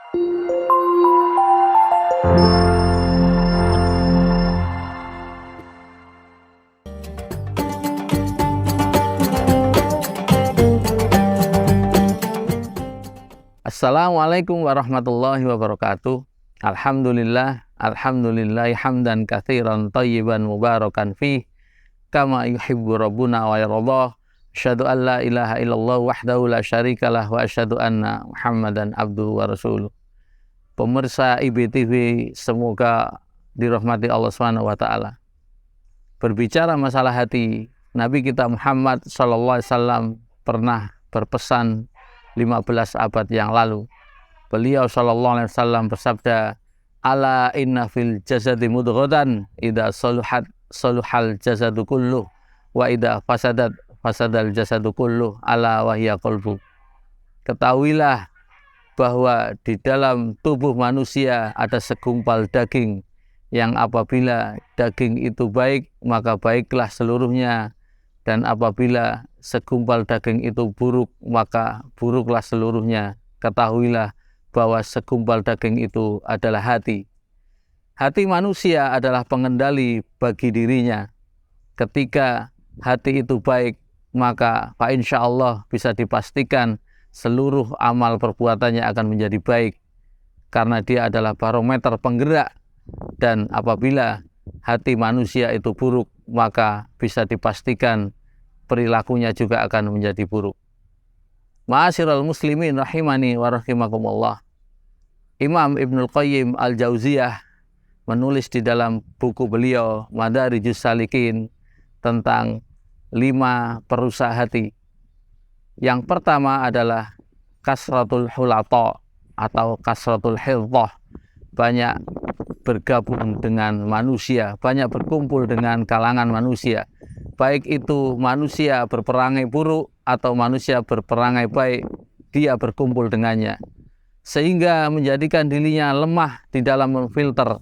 Assalamualaikum warahmatullahi wabarakatuh. Alhamdulillah hamdan katsiran thayyiban mubarakan fih kama yuhibbu rabbuna wa yardah. Asyhadu an la ilaha illallah wahdahu la syarikalah wa asyhadu anna Muhammadan abduhu wa rasuluh. Pemirsa IBTV, semoga dirahmati Allah Subhanahu wa taala. Berbicara masalah hati, Nabi kita Muhammad sallallahu alaihi wasallam pernah berpesan 15 abad yang lalu. Beliau sallallahu alaihi wasallam bersabda, "Ala inna fil jasadi mudghatan, idza saluhat saluhal jasadu kulluh, wa idza fasadat fasadal jasadu kulluh, ala wahya qalbu." Ketahuilah bahwa di dalam tubuh manusia ada segumpal daging, yang apabila daging itu baik, maka baiklah seluruhnya, dan apabila segumpal daging itu buruk, maka buruklah seluruhnya. Ketahuilah bahwa segumpal daging itu adalah hati. Hati manusia adalah pengendali bagi dirinya. Ketika hati itu baik, maka insya Allah bisa dipastikan seluruh amal perbuatannya akan menjadi baik, karena dia adalah barometer penggerak. Dan apabila hati manusia itu buruk, maka bisa dipastikan perilakunya juga akan menjadi buruk. Ma'asyiral muslimin rahimani wa rahimakumullah. Imam Ibnul Qayyim Al-Jauziyah menulis di dalam buku beliau Madarijus Salikin tentang 5 perusak hati. Yang pertama adalah kasratul hulata atau kasratul hilthah, banyak bergabung dengan manusia, banyak berkumpul dengan kalangan manusia, baik itu manusia berperangai buruk atau manusia berperangai baik, dia berkumpul dengannya, sehingga menjadikan dirinya lemah di dalam memfilter.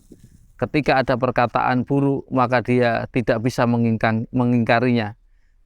Ketika ada perkataan buruk, maka dia tidak bisa mengingkarinya.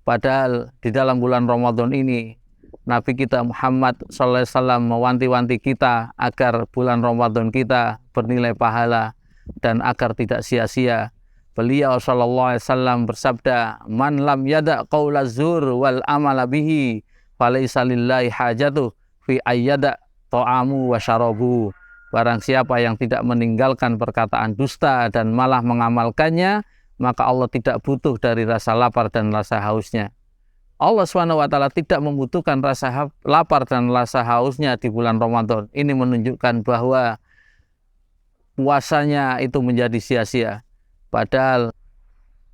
Padahal di dalam bulan Ramadan ini, Nabi kita Muhammad SAW mewanti-wanti kita agar bulan Ramadan kita bernilai pahala dan agar tidak sia-sia. Beliau sallallahu alaihi wasallam bersabda, "Man lam yada' qaula zur wal amala bihi, falaysa lillahi hajatuh fi ayyada' ta'amu wa syarabu." Barang siapa yang tidak meninggalkan perkataan dusta dan malah mengamalkannya, maka Allah tidak butuh dari rasa lapar dan rasa hausnya. Allah SWT tidak membutuhkan rasa lapar dan rasa hausnya di bulan Ramadan. Ini menunjukkan bahwa puasanya itu menjadi sia-sia. Padahal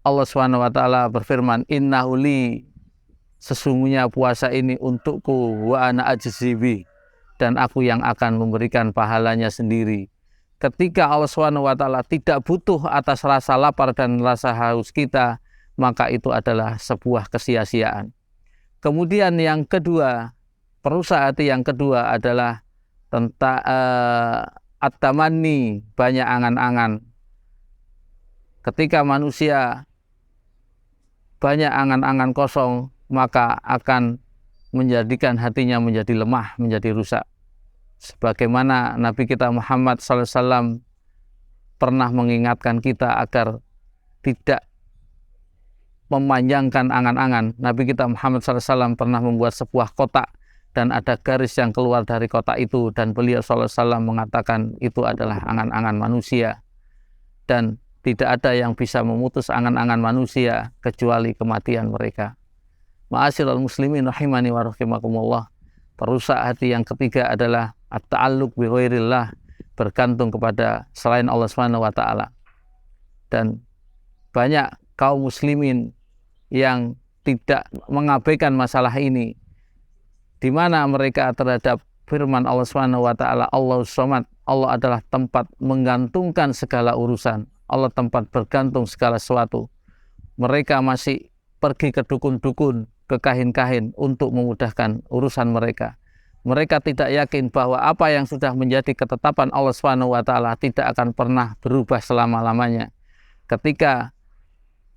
Allah SWT berfirman, "Innahu li", sesungguhnya puasa ini untukku, wa ana ajzibi, dan aku yang akan memberikan pahalanya sendiri. Ketika Allah SWT tidak butuh atas rasa lapar dan rasa haus kita, maka itu adalah sebuah kesia-siaan. Kemudian yang kedua, perusak hati yang kedua adalah tentang at-tamanni, banyak angan-angan. Ketika manusia banyak angan-angan kosong, maka akan menjadikan hatinya menjadi lemah, menjadi rusak. Sebagaimana Nabi kita Muhammad SAW pernah mengingatkan kita agar tidak memanjangkan angan-angan. Nabi kita Muhammad SAW pernah membuat sebuah kotak dan ada garis yang keluar dari kotak itu, dan beliau SAW mengatakan itu adalah angan-angan manusia, dan tidak ada yang bisa memutus angan-angan manusia kecuali kematian mereka. Ma'asyiral muslimin rahimani wa rahimakumullah. Perusak hati yang ketiga adalah at-ta'alluq bi ghairillah, bergantung kepada selain Allah Subhanahu wa taala. Dan banyak kaum muslimin yang tidak mengabaikan masalah ini, di mana mereka terhadap firman Allah Subhanahu wa taala, Allahus Samad, Allah adalah tempat menggantungkan segala urusan, Allah tempat bergantung segala sesuatu. Mereka masih pergi ke dukun-dukun, ke kahin-kahin untuk memudahkan urusan mereka. Mereka tidak yakin bahwa apa yang sudah menjadi ketetapan Allah Subhanahu wa taala tidak akan pernah berubah selama-lamanya. Ketika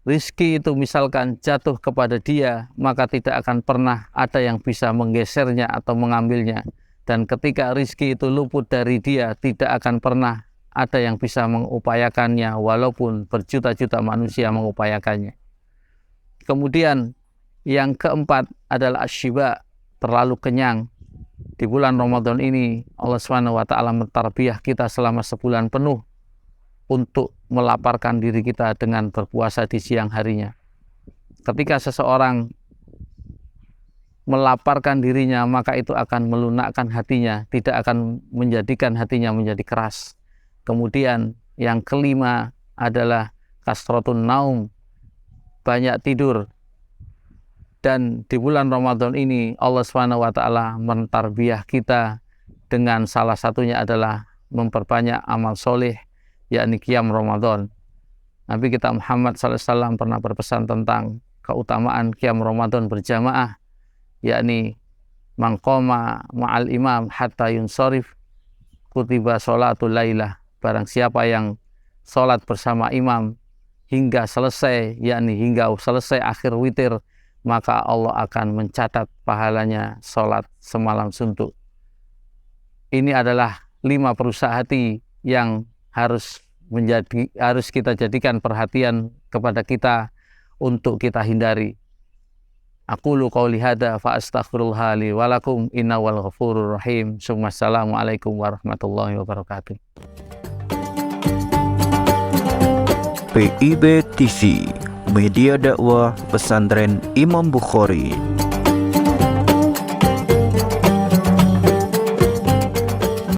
rizki itu misalkan jatuh kepada dia, maka tidak akan pernah ada yang bisa menggesernya atau mengambilnya. Dan ketika rizki itu luput dari dia, tidak akan pernah ada yang bisa mengupayakannya walaupun berjuta-juta manusia mengupayakannya. Kemudian yang keempat adalah asyiba, terlalu kenyang. Di bulan Ramadan ini Allah SWT mentarbiyah kita selama sebulan penuh untuk melaparkan diri kita dengan berpuasa di siang harinya. Ketika seseorang melaparkan dirinya, maka itu akan melunakkan hatinya, tidak akan menjadikan hatinya menjadi keras. Kemudian yang kelima adalah kasratun naum, banyak tidur. Dan di bulan Ramadan ini Allah SWT mentarbiyah kita dengan salah satunya adalah memperbanyak amal soleh, yakni qiyam Ramadan. Nabi kita Muhammad SAW pernah berpesan tentang keutamaan qiyam Ramadan berjamaah, yakni man qoma ma'al imam hatta yunsharif kutiba sholatul lailah. Barang siapa yang sholat bersama imam hingga selesai, yakni hingga selesai akhir witir, maka Allah akan mencatat pahalanya sholat semalam suntuk. Ini adalah 5 perusak hati yang harus kita jadikan perhatian kepada kita untuk kita hindari. Aqulu qauli hadza fa astaghfirullah li wa lakum innahu wal ghafurur rahim. Assalamualaikum warahmatullahi wabarakatuh. PIB TV, media dakwah pesantren Imam Bukhari.